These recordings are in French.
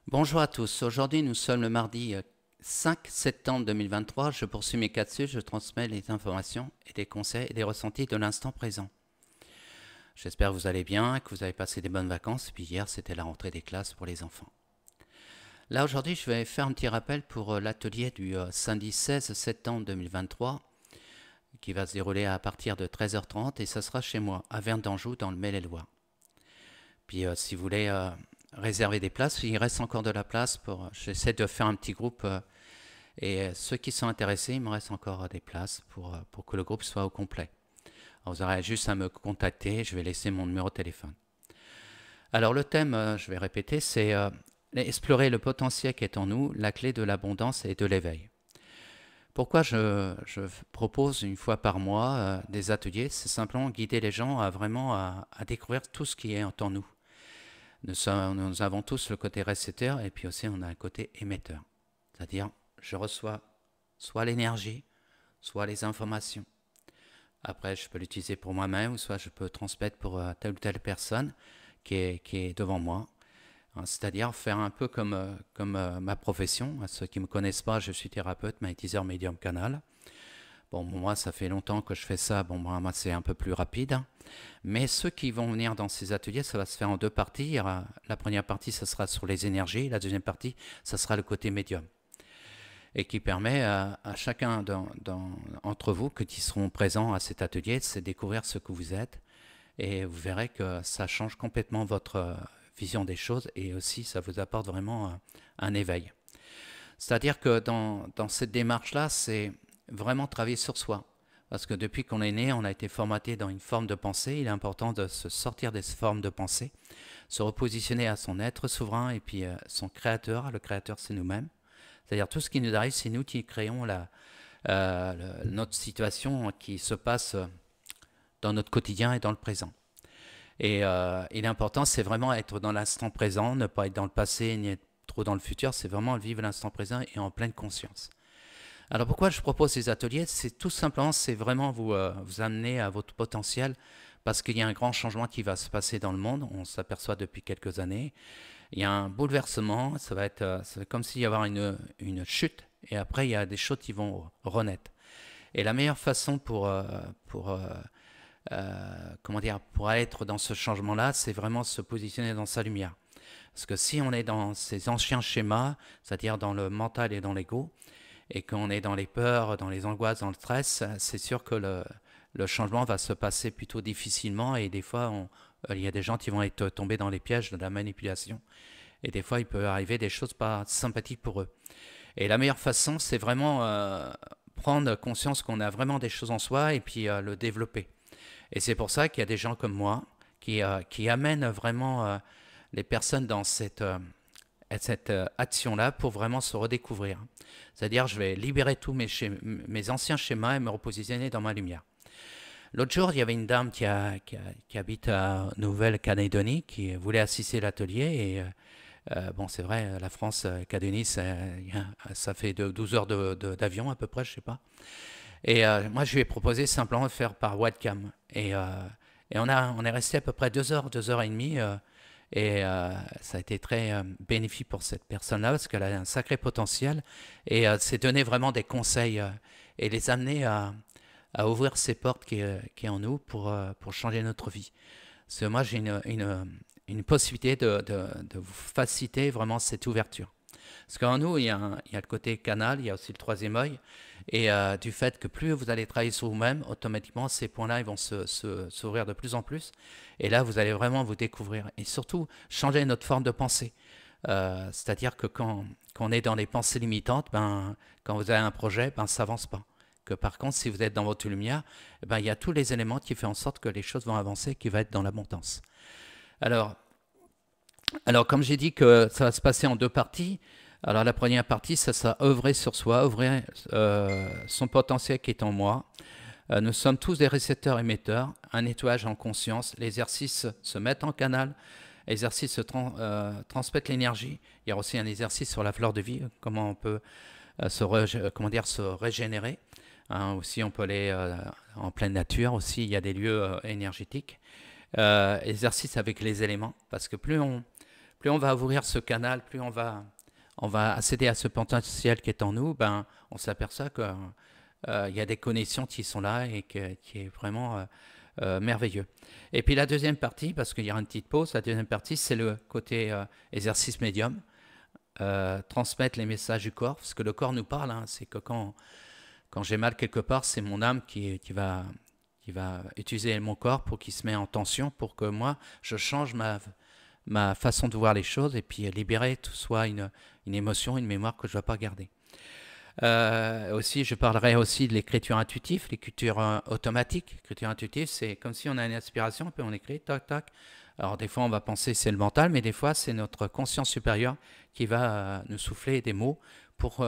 Bonjour à tous. Aujourd'hui, nous sommes le mardi 5 septembre 2023. Je poursuis mes capsules, je transmets les informations et des conseils et des ressentis de l'instant présent. J'espère que vous allez bien, que vous avez passé des bonnes vacances. Et puis hier, c'était la rentrée des classes pour les enfants. Là, aujourd'hui, je vais faire un petit rappel pour l'atelier du samedi 16 septembre 2023 qui va se dérouler à partir de 13h30 et ça sera chez moi, à Verne d'Anjou, dans le Maine-et-Loire. Puis si vous voulez réserver des places, il reste encore de la place pour. J'essaie de faire un petit groupe et ceux qui sont intéressés, il me reste encore des places pour que le groupe soit au complet. Alors, vous aurez juste à me contacter, je vais laisser mon numéro de téléphone. Alors le thème, je vais répéter, c'est explorer le potentiel qui est en nous, la clé de l'abondance et de l'éveil. Pourquoi je propose une fois par mois des ateliers? C'est simplement guider les gens à vraiment à découvrir tout ce qui est en nous. Nous avons tous le côté récepteur et puis aussi on a un côté émetteur. C'est-à-dire, je reçois soit l'énergie, soit les informations. Après, je peux l'utiliser pour moi-même, ou soit je peux transmettre pour telle ou telle personne qui est devant moi. C'est-à-dire faire un peu comme ma profession. À ceux qui ne me connaissent pas, je suis thérapeute, magnétiseur, médium, canal. Bon, moi, ça fait longtemps que je fais ça. Bon, moi, c'est un peu plus rapide. Mais ceux qui vont venir dans ces ateliers, ça va se faire en deux parties. La première partie, ça sera sur les énergies. La deuxième partie, ça sera le côté médium. Et qui permet à chacun entre vous qui seront présents à cet atelier de découvrir ce que vous êtes. Et vous verrez que ça change complètement votre vision des choses et aussi ça vous apporte vraiment un éveil. C'est-à-dire que dans cette démarche-là, c'est vraiment travailler sur soi. Parce que depuis qu'on est né, on a été formaté dans une forme de pensée. Il est important de se sortir de ces formes de pensée, se repositionner à son être souverain et puis son créateur. Le créateur, c'est nous-mêmes. C'est-à-dire tout ce qui nous arrive, c'est nous qui créons notre situation qui se passe dans notre quotidien et dans le présent. Et l'important, c'est vraiment être dans l'instant présent, ne pas être dans le passé ni être trop dans le futur. C'est vraiment vivre l'instant présent et en pleine conscience. Alors pourquoi je propose ces ateliers? C'est tout simplement, c'est vraiment vous amener à votre potentiel parce qu'il y a un grand changement qui va se passer dans le monde. On s'aperçoit depuis quelques années. Il y a un bouleversement, ça va être comme s'il y avait une chute et après il y a des choses qui vont renaître. Et la meilleure façon pour être dans ce changement-là, c'est vraiment se positionner dans sa lumière. Parce que si on est dans ces anciens schémas, c'est-à-dire dans le mental et dans l'ego, et qu'on est dans les peurs, dans les angoisses, dans le stress, c'est sûr que le changement va se passer plutôt difficilement et des fois, il y a des gens qui vont être tombés dans les pièges de la manipulation. Et des fois, il peut arriver des choses pas sympathiques pour eux. Et la meilleure façon, c'est vraiment prendre conscience qu'on a vraiment des choses en soi et puis le développer. Et c'est pour ça qu'il y a des gens comme moi qui amènent vraiment les personnes dans cette action-là pour vraiment se redécouvrir. C'est-à-dire, je vais libérer tous mes anciens schémas et me repositionner dans ma lumière. L'autre jour, il y avait une dame qui habite à Nouvelle-Calédonie qui voulait assister à l'atelier. Et bon, c'est vrai, la France, Calédonie, ça fait 12 heures d'avion à peu près, je ne sais pas. Et moi, je lui ai proposé simplement de faire par webcam. Et on est resté à peu près 2 heures, 2 heures et demie. Ça a été très bénéfique pour cette personne-là parce qu'elle a un sacré potentiel. Et c'est donner vraiment des conseils et les amener à ouvrir ces portes qui est en nous pour changer notre vie. Parce que moi, j'ai une possibilité de vous faciliter vraiment cette ouverture. Parce qu'en nous, il y a le côté canal, il y a aussi le troisième œil. Et du fait que plus vous allez travailler sur vous-même, automatiquement, ces points-là, ils vont s'ouvrir de plus en plus. Et là, vous allez vraiment vous découvrir. Et surtout, changer notre forme de pensée. C'est-à-dire que quand on est dans les pensées limitantes, quand vous avez un projet, ça avance pas. Que par contre, si vous êtes dans votre lumière, il y a tous les éléments qui font en sorte que les choses vont avancer, qui va être dans l'abondance. Alors, comme j'ai dit que ça va se passer en deux parties, alors la première partie, ça sera œuvrer sur soi, ouvrir son potentiel qui est en moi. Nous sommes tous des récepteurs émetteurs, un nettoyage en conscience, l'exercice se met en canal, l'exercice transmettre l'énergie. Il y a aussi un exercice sur la fleur de vie, comment on peut se régénérer. Aussi, on peut aller en pleine nature, aussi il y a des lieux énergétiques. Exercice avec les éléments, parce que plus plus on va ouvrir ce canal, plus on va accéder à ce potentiel qui est en nous, ben, on s'aperçoit qu'il y a des connexions qui sont là et qui est vraiment merveilleux. Et puis la deuxième partie, parce qu'il y aura une petite pause, la deuxième partie, c'est le côté exercice médium, transmettre les messages du corps, parce que le corps nous parle, hein, c'est que quand j'ai mal quelque part, c'est mon âme qui va utiliser mon corps pour qu'il se mette en tension, pour que moi, je change ma façon de voir les choses et puis libérer tout soit une émotion, une mémoire que je ne dois pas garder. Aussi, je parlerai aussi de l'écriture intuitive, l'écriture automatique. L'écriture intuitive, c'est comme si on a une inspiration, puis on écrit, tac, tac. Alors des fois, on va penser c'est le mental, mais des fois, c'est notre conscience supérieure qui va nous souffler des mots pour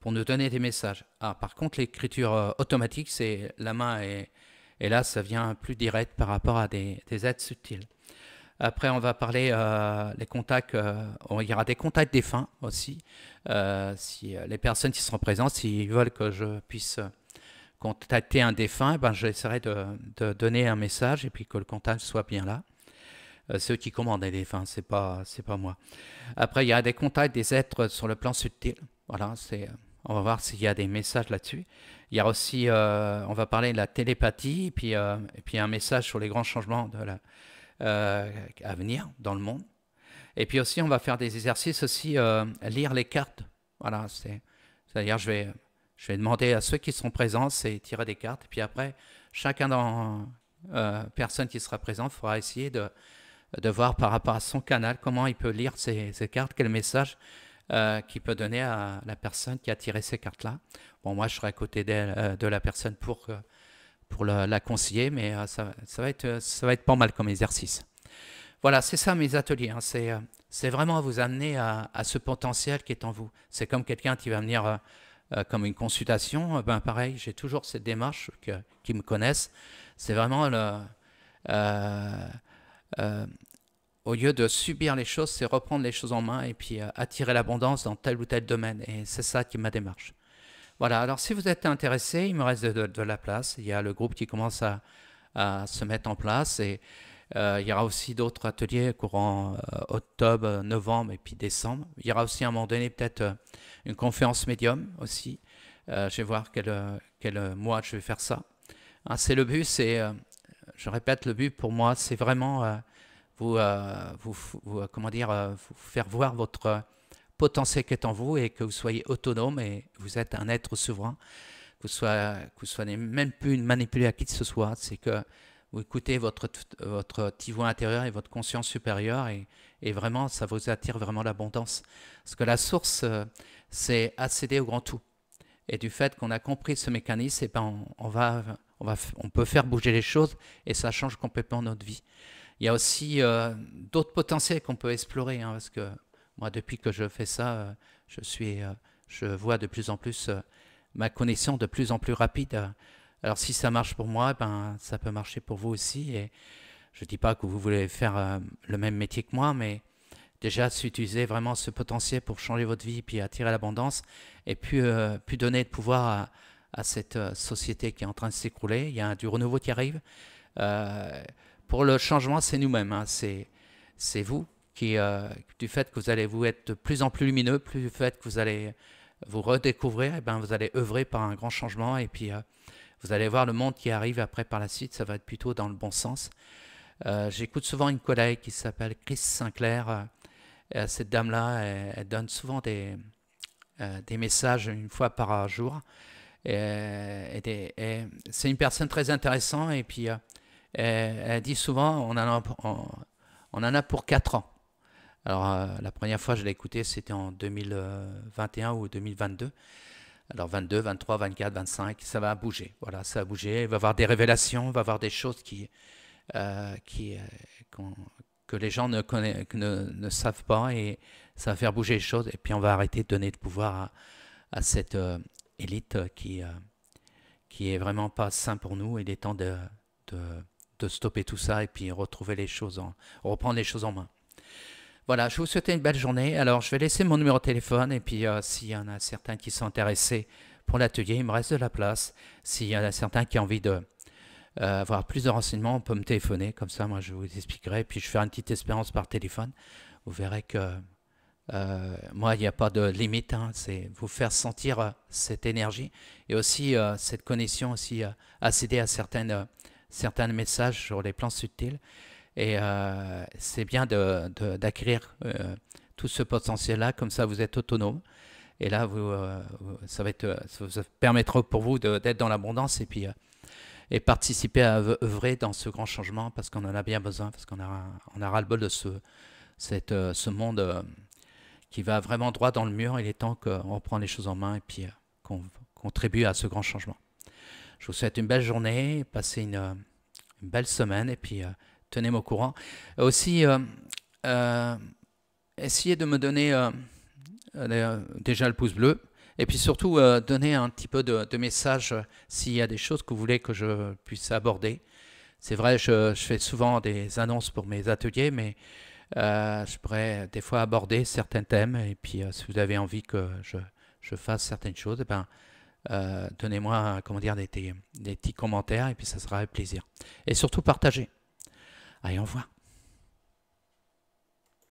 nous donner des messages. Ah, par contre, l'écriture automatique, c'est la main et là, ça vient plus direct par rapport à des êtres subtils. Après, on va parler les contacts. Il y aura des contacts défunts aussi. Si les personnes qui seront présentes, s'ils veulent que je puisse contacter un défunt, ben, j'essaierai de donner un message et puis que le contact soit bien là. C'est eux qui commandent les défunts, c'est pas moi. Après, il y a des contacts des êtres sur le plan subtil. Voilà, on va voir s'il y a des messages là-dessus. Il y a aussi, on va parler de la télépathie et puis un message sur les grands changements à venir dans le monde. Et puis aussi, on va faire des exercices aussi, lire les cartes. Voilà, c'est-à-dire je vais demander à ceux qui sont présents, c'est tirer des cartes. Et puis après, chacun personne qui sera présent fera essayer de voir par rapport à son canal comment il peut lire ces cartes, quel message qu'il peut donner à la personne qui a tiré ces cartes-là. Bon, moi, je serai à côté de la personne pour la conseiller, mais ça va être pas mal comme exercice. Voilà, c'est ça mes ateliers. Hein. C'est vraiment vous amener à ce potentiel qui est en vous. C'est comme quelqu'un qui va venir comme une consultation. Ben pareil, j'ai toujours cette démarche qui me connaissent. C'est vraiment au lieu de subir les choses, c'est reprendre les choses en main et puis attirer l'abondance dans tel ou tel domaine. Et c'est ça qui est ma démarche. Voilà, alors si vous êtes intéressé, il me reste de la place. Il y a le groupe qui commence à se mettre en place et il y aura aussi d'autres ateliers courant octobre, novembre et puis décembre. Il y aura aussi à un moment donné peut-être une conférence médium aussi. Je vais voir quel mois je vais faire ça. Hein, c'est le but, je répète, le but pour moi, c'est vraiment vous faire voir votre potentiel qui est en vous et que vous soyez autonome et vous êtes un être souverain, que vous soyez même plus manipulé à qui que ce soit, c'est que vous écoutez votre petit voix intérieur et votre conscience supérieure et vraiment ça vous attire vraiment l'abondance. Parce que la source, c'est accéder au grand tout. Et du fait qu'on a compris ce mécanisme, et ben on peut faire bouger les choses et ça change complètement notre vie. Il y a aussi d'autres potentiels qu'on peut explorer, hein, parce que moi, depuis que je fais ça, je vois de plus en plus ma connexion de plus en plus rapide. Alors si ça marche pour moi, ben, ça peut marcher pour vous aussi. Et je ne dis pas que vous voulez faire le même métier que moi, mais déjà utiliser vraiment ce potentiel pour changer votre vie, puis attirer l'abondance, et puis donner de pouvoir à cette société qui est en train de s'écrouler. Il y a du renouveau qui arrive. Pour le changement, c'est nous-mêmes, hein, c'est vous. Du fait que vous allez vous être de plus en plus lumineux, du fait que vous allez vous redécouvrir, et ben vous allez œuvrer par un grand changement et puis vous allez voir le monde qui arrive après par la suite, ça va être plutôt dans le bon sens. J'écoute souvent une collègue qui s'appelle Chris Sinclair. Cette dame-là, elle donne souvent des messages une fois par jour. C'est une personne très intéressante et puis elle dit souvent on en a pour 4 ans. Alors, la première fois que je l'ai écouté, c'était en 2021 ou 2022. Alors, 22, 23, 24, 25, ça va bouger. Voilà, ça va bouger. Il va y avoir des révélations, il va y avoir des choses que les gens ne savent pas et ça va faire bouger les choses. Et puis, on va arrêter de donner de pouvoir à cette élite qui est vraiment pas sain pour nous. Il est temps de stopper tout ça et puis reprendre les choses en main. Voilà, je vous souhaite une belle journée. Alors, je vais laisser mon numéro de téléphone et puis s'il y en a certains qui sont intéressés pour l'atelier, il me reste de la place. S'il y en a certains qui ont envie avoir plus de renseignements, on peut me téléphoner. Comme ça, moi, je vous expliquerai. Puis, je ferai une petite expérience par téléphone. Vous verrez que moi, il n'y a pas de limite, hein, c'est vous faire sentir cette énergie et aussi cette connexion, aussi accéder à certains messages sur les plans subtils. Et c'est bien d'acquérir tout ce potentiel-là, comme ça vous êtes autonome. Et là, ça vous permettra pour vous d'être dans l'abondance et participer à œuvrer dans ce grand changement parce qu'on en a bien besoin, parce qu'on a ras-le-bol de ce monde qui va vraiment droit dans le mur. Il est temps qu'on prenne les choses en main et puis qu'on contribue à ce grand changement. Je vous souhaite une belle journée, passez une belle semaine et puis tenez-moi au courant. Aussi, essayez de me donner déjà le pouce bleu et puis surtout donner un petit peu de message s'il y a des choses que vous voulez que je puisse aborder. C'est vrai, je fais souvent des annonces pour mes ateliers, mais je pourrais des fois aborder certains thèmes et puis si vous avez envie que je fasse certaines choses, eh ben, donnez-moi comment dire, des petits commentaires et puis ça sera avec plaisir. Et surtout partagez. Allez, au revoir.